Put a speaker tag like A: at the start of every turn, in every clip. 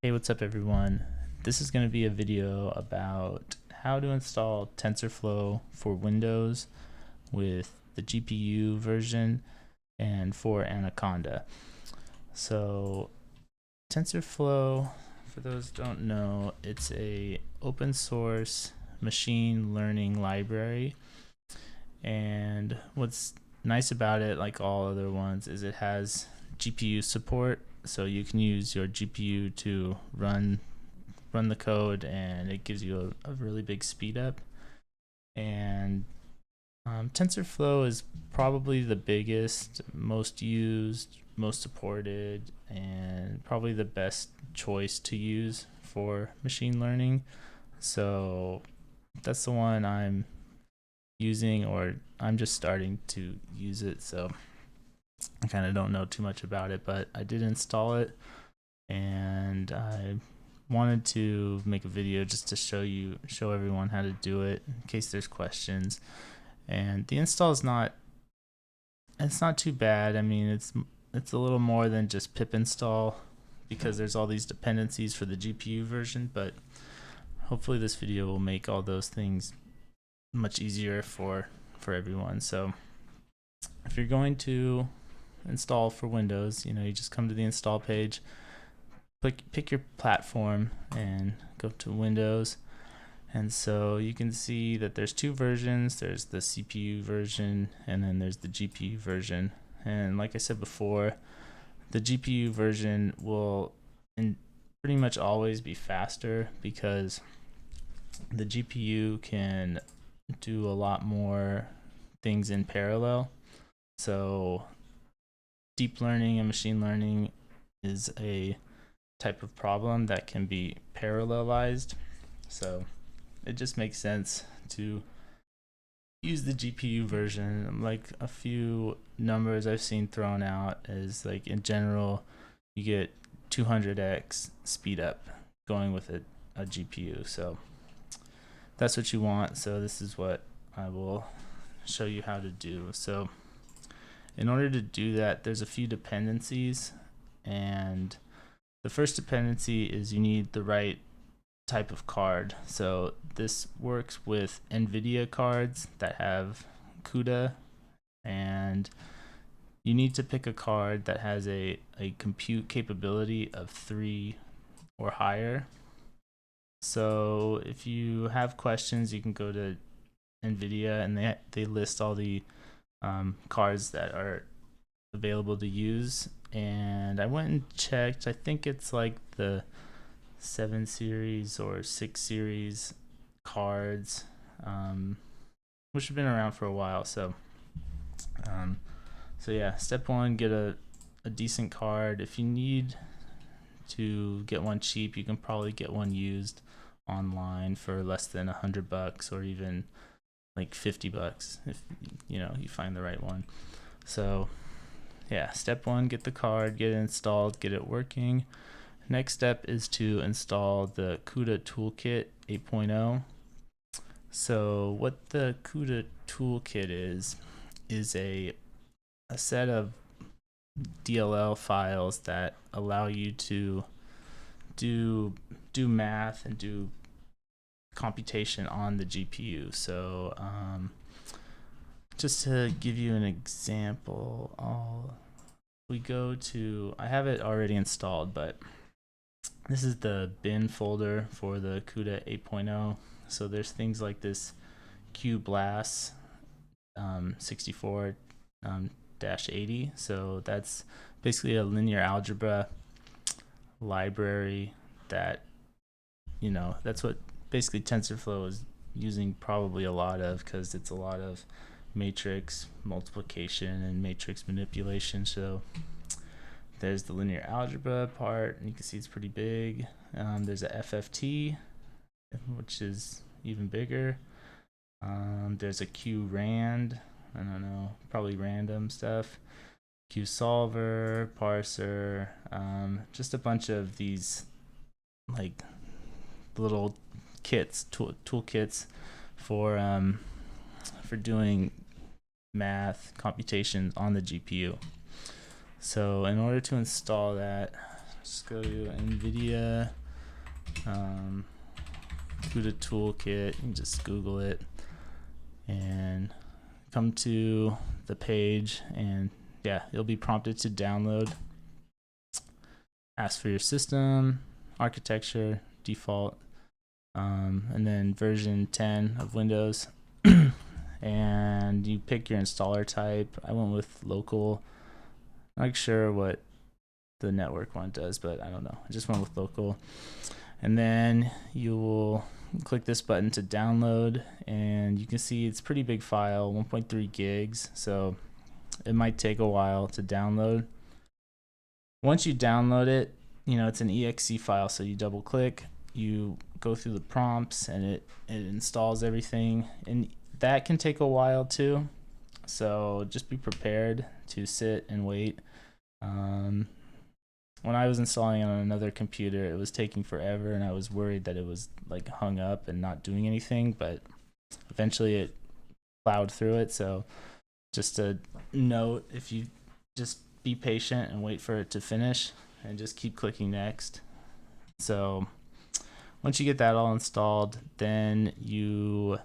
A: Hey, what's up everyone? This is going to be a video about how to install Tensorflow for Windows with the GPU version and for Anaconda. So Tensorflow, for those who don't know, it's a open source machine learning library, and what's nice about it, like all other ones, is it has GPU support, so you can use your GPU to run the code, and it gives you a really big speed up. And TensorFlow is probably the biggest, most used, most supported, and probably the best choice to use for machine learning. So that's the one I'm using, or I'm just starting to use it, so I kind of don't know too much about it, but I did install it, and I wanted to make a video just to show everyone how to do it in case there's questions. And the install is not too bad. I mean, it's a little more than just pip install because there's all these dependencies for the GPU version, but hopefully this video will make all those things much easier for everyone. So if you're going to install for Windows, you just come to the install page, pick your platform and go to Windows. And so you can see that there's two versions. There's the CPU version and then there's the GPU version. And like I said before, the GPU version will pretty much always be faster because the GPU can do a lot more things in parallel. So deep learning and machine learning is a type of problem that can be parallelized, so it just makes sense to use the GPU version. Like, a few numbers I've seen thrown out is, like, in general you get 200x speed up going with a GPU, so that's what you want. So this is what I will show you how to do. So in order to do that, there's a few dependencies, and the first dependency is you need the right type of card. So this works with NVIDIA cards that have CUDA, and you need to pick a card that has a compute capability of 3 or higher. So if you have questions, you can go to NVIDIA, and they list all the cards that are available to use. And I went and checked. I think it's like the 7 series or 6 series cards, which have been around for a while. So yeah, step one, get a decent card. If you need to get one cheap, you can probably get one used online for less than $100, or even like $50 if you find the right one. So yeah, step one, get the card, get it installed, get it working. Next step is to install the CUDA Toolkit 8.0. So what the CUDA Toolkit is a set of DLL files that allow you to do math and do computation on the GPU. So just to give you an example, I have it already installed, but this is the bin folder for the CUDA 8.0. So there's things like this QBLAS 64-80. So that's basically a linear algebra library that, that's what basically TensorFlow is using probably a lot of, because it's a lot of matrix multiplication and matrix manipulation. So there's the linear algebra part, and you can see it's pretty big. There's a FFT, which is even bigger. There's a QRAND, I don't know, probably random stuff. QSolver, parser, just a bunch of these like little kits, toolkits for doing math computations on the GPU. So in order to install that, just go to NVIDIA, CUDA toolkit, and just Google it, and come to the page, and yeah, you'll be prompted to download. Ask for your system, architecture, default, and then version 10 of Windows. And you pick your installer type. I went with local. Not sure what the network one does, but I don't know. I just went with local. And then you will click this button to download, and you can see it's a pretty big file, 1.3 gigs, so it might take a while to download. Once you download it, you know, it's an exe file, so you double click, you go through the prompts, and it installs everything, and that can take a while too, so just be prepared to sit and wait. When I was installing it on another computer, it was taking forever, and I was worried that it was like hung up and not doing anything, but eventually it plowed through it. So just a note, if you just be patient and wait for it to finish and just keep clicking next. So once you get that all installed, then you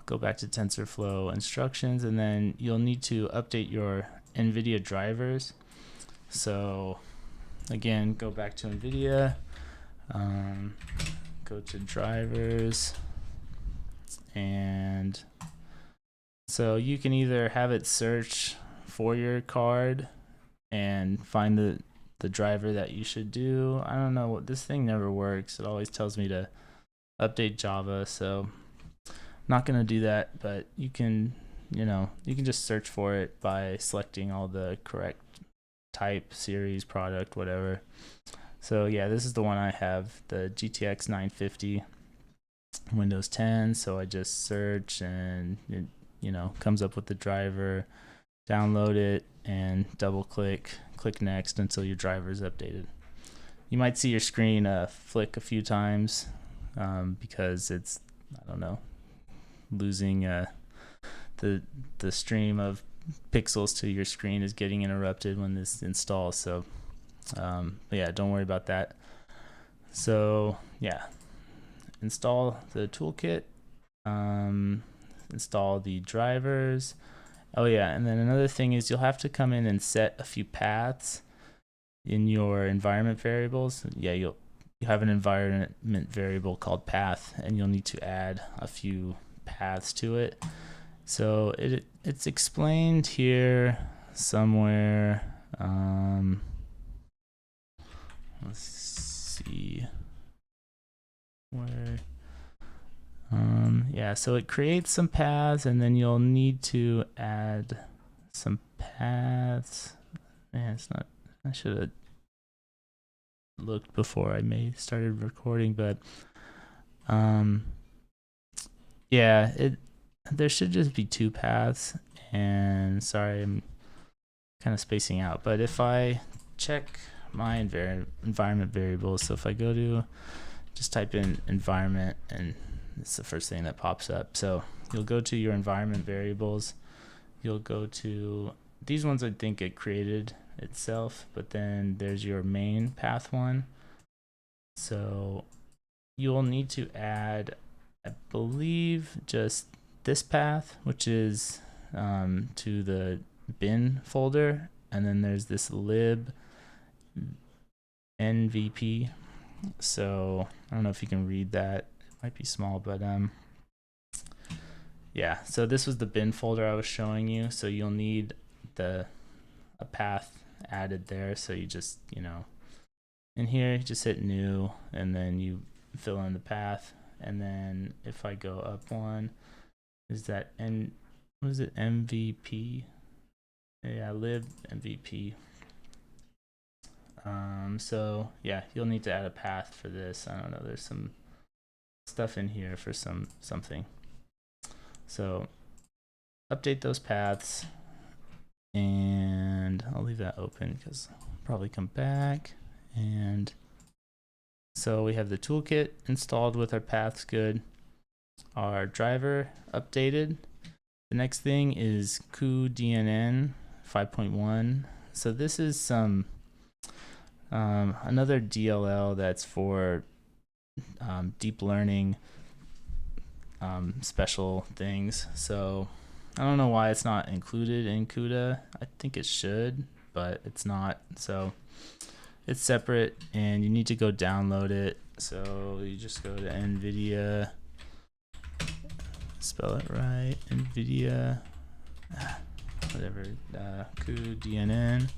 A: go back to TensorFlow instructions, and then you'll need to update your NVIDIA drivers. So again, go back to NVIDIA, go to drivers, and so you can either have it search for your card and find the driver that you should do. I don't know, what this thing never works. It always tells me to update Java, so I'm not gonna do that, but you can, you can just search for it by selecting all the correct type, series, product, whatever. So yeah, this is the one I have, the GTX 950 Windows 10. So I just search, and it comes up with the driver, download it, and double click next until your driver is updated. You might see your screen flick a few times because it's, I don't know, losing the stream of pixels to your screen is getting interrupted when this installs. So but yeah, don't worry about that. So yeah, install the toolkit, install the drivers. Oh yeah, and then another thing is you'll have to come in and set a few paths in your environment variables. Yeah, you have an environment variable called path, and you'll need to add a few paths to it. So it's explained here somewhere. Let's see where. Yeah, so it creates some paths, and then you'll need to add some paths. Man, it's not. I should have looked before I started recording, but yeah, there should just be two paths, and sorry, I'm kind of spacing out, but if I check my environment variables, so if I go to, just type in environment, and it's the first thing that pops up. So you'll go to your environment variables, you'll go to these ones. I think it created itself, but then there's your main path one. So you'll need to add, I believe, just this path, which is to the bin folder, and then there's this lib nvp. So I don't know if you can read that, it might be small, but yeah, so this was the bin folder I was showing you. So you'll need a path added there. So you just, in here, you just hit new, and then you fill in the path. And then if I go up one, is that what is it, MVP? Yeah, lib MVP. So yeah, you'll need to add a path for this. I don't know, there's some stuff in here for something. So update those paths, and I'll leave that open because I'll probably come back. And so we have the toolkit installed with our paths good, our driver updated. The next thing is cuDNN 5.1. So this is some Another DLL that's for deep learning special things. So I don't know why it's not included in CUDA. I think it should, but it's not. So it's separate and you need to go download it. So you just go to NVIDIA, spell it right, NVIDIA, whatever, cuDNN.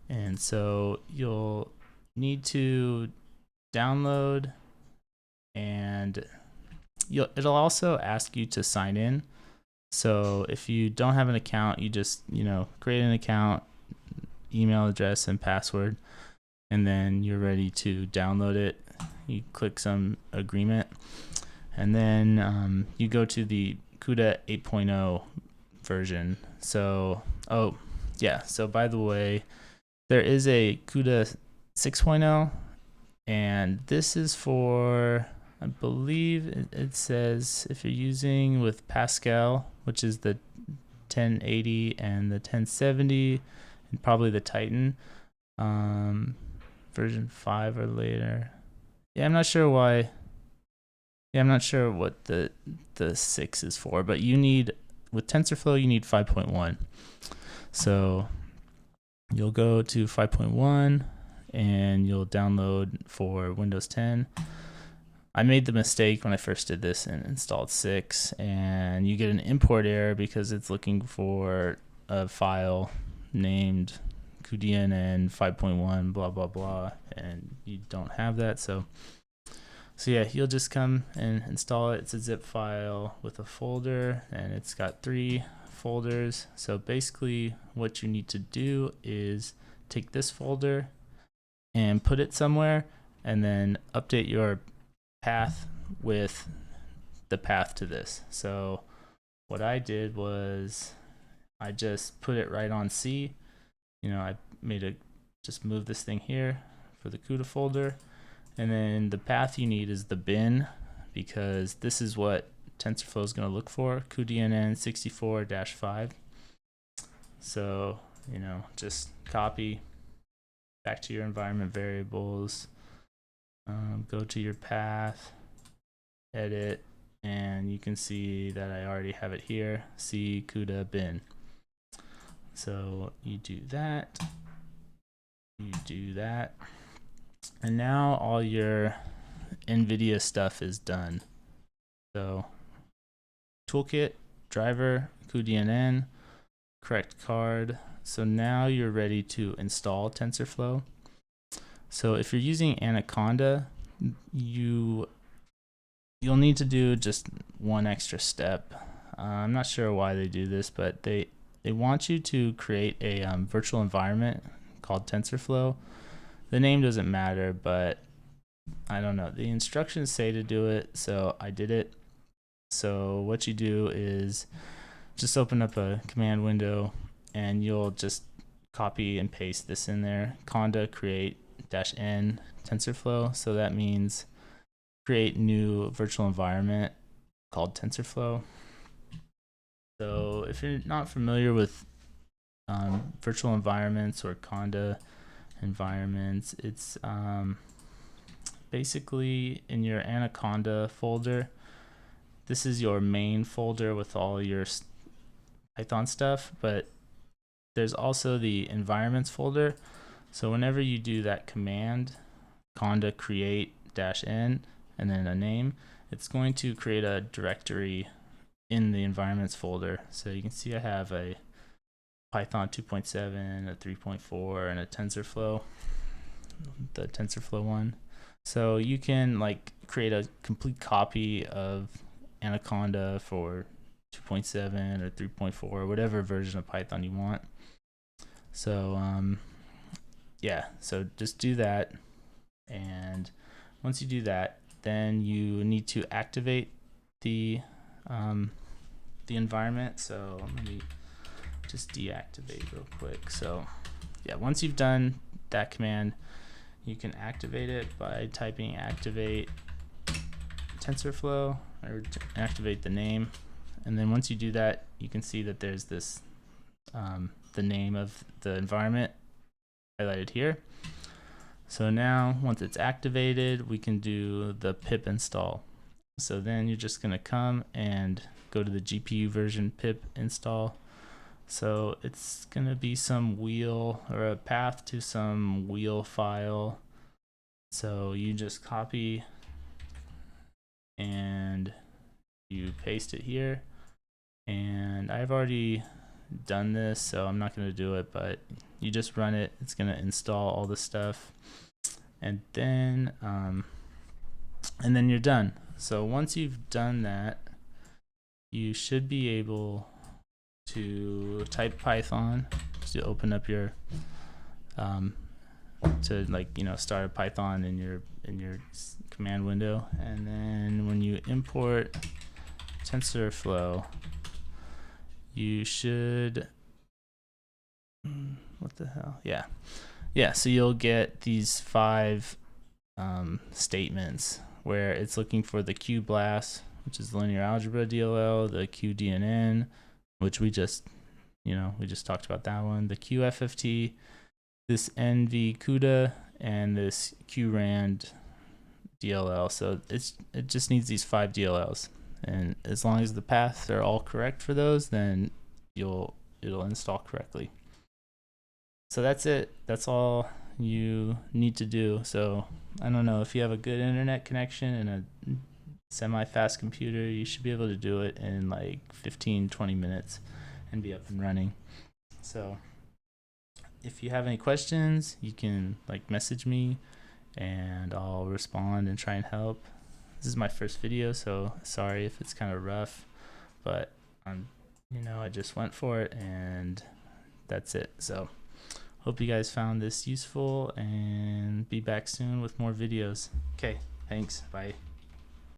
A: And so you'll need to download, and it'll also ask you to sign in. So if you don't have an account, you just, create an account, email address and password, and then you're ready to download it. You click some agreement, and then you go to the CUDA 8.0 version. So, so by the way, there is a CUDA 6.0, and this is for, I believe it says if you're using with Pascal, which is the 1080 and the 1070, and probably the Titan, version 5 or later. Yeah, I'm not sure why. Yeah, I'm not sure what the 6 is for, but with TensorFlow, you need 5.1. So you'll go to 5.1 and you'll download for Windows 10. I made the mistake when I first did this and installed 6, and you get an import error because it's looking for a file named cuDNN 5.1 blah blah blah, and you don't have that. So yeah, you'll just come and install it. It's a zip file with a folder, and it's got 3 folders. So basically what you need to do is take this folder and put it somewhere, and then update your path with the path to this. So what I did was I just put it right on C. I just move this thing here for the CUDA folder, and then the path you need is the bin, because this is what TensorFlow is going to look for, cuDNN 64-5. So just copy back to your environment variables, go to your path, edit, and you can see that I already have it here, C CUDA bin. So you do that, and now all your NVIDIA stuff is done. So toolkit, driver, cuDNN, correct card. So now you're ready to install TensorFlow. So if you're using Anaconda, you'll need to do just one extra step. I'm not sure why they do this, but they want you to create a virtual environment called TensorFlow. The name doesn't matter, but I don't know. The instructions say to do it, so I did it. So what you do is just open up a command window, and you'll just copy and paste this in there. Conda create -n TensorFlow. So that means create new virtual environment called TensorFlow. So if you're not familiar with virtual environments or Conda environments, it's basically in your Anaconda folder. This is your main folder with all your Python stuff, but there's also the environments folder. So whenever you do that command, conda create -n and then a name, it's going to create a directory in the environments folder. So you can see I have a Python 2.7, a 3.4, and a TensorFlow, the TensorFlow one. So you can create a complete copy of Anaconda for 2.7 or 3.4, whatever version of Python you want. So so just do that, and once you do that, then you need to activate the environment. So let me just deactivate real quick. So once you've done that command, you can activate it by typing activate TensorFlow, or activate the name. And then once you do that, you can see that there's this the name of the environment highlighted here. So now once it's activated, we can do the pip install. So then you're just going to come and go to the GPU version pip install. So it's going to be some wheel or a path to some wheel file. So you just copy and you paste it here. And I've already done this, so I'm not going to do it, but you just run it. It's going to install all the stuff, and then you're done. So once you've done that, you should be able to type Python to open up your to, like, you know, start a Python in your command window, and then when you import Tensorflow, you should, what the hell, yeah, so you'll get these 5 statements where it's looking for the QBLAS, which is the linear algebra DLL, the QDNN, which we just talked about that one, the QFFT, this NV CUDA, and this QRAND DLL. So it just needs these 5 DLLs, and as long as the paths are all correct for those, then it'll install correctly. So that's it. That's all you need to do. So I don't know, if you have a good internet connection and a semi-fast computer, you should be able to do it in like 15-20 minutes and be up and running. So if you have any questions, you can like message me and I'll respond and try and help. This is my first video, so sorry if it's kind of rough, but I just went for it, and that's it. So hope you guys found this useful, and be back soon with more videos. Okay, thanks, bye.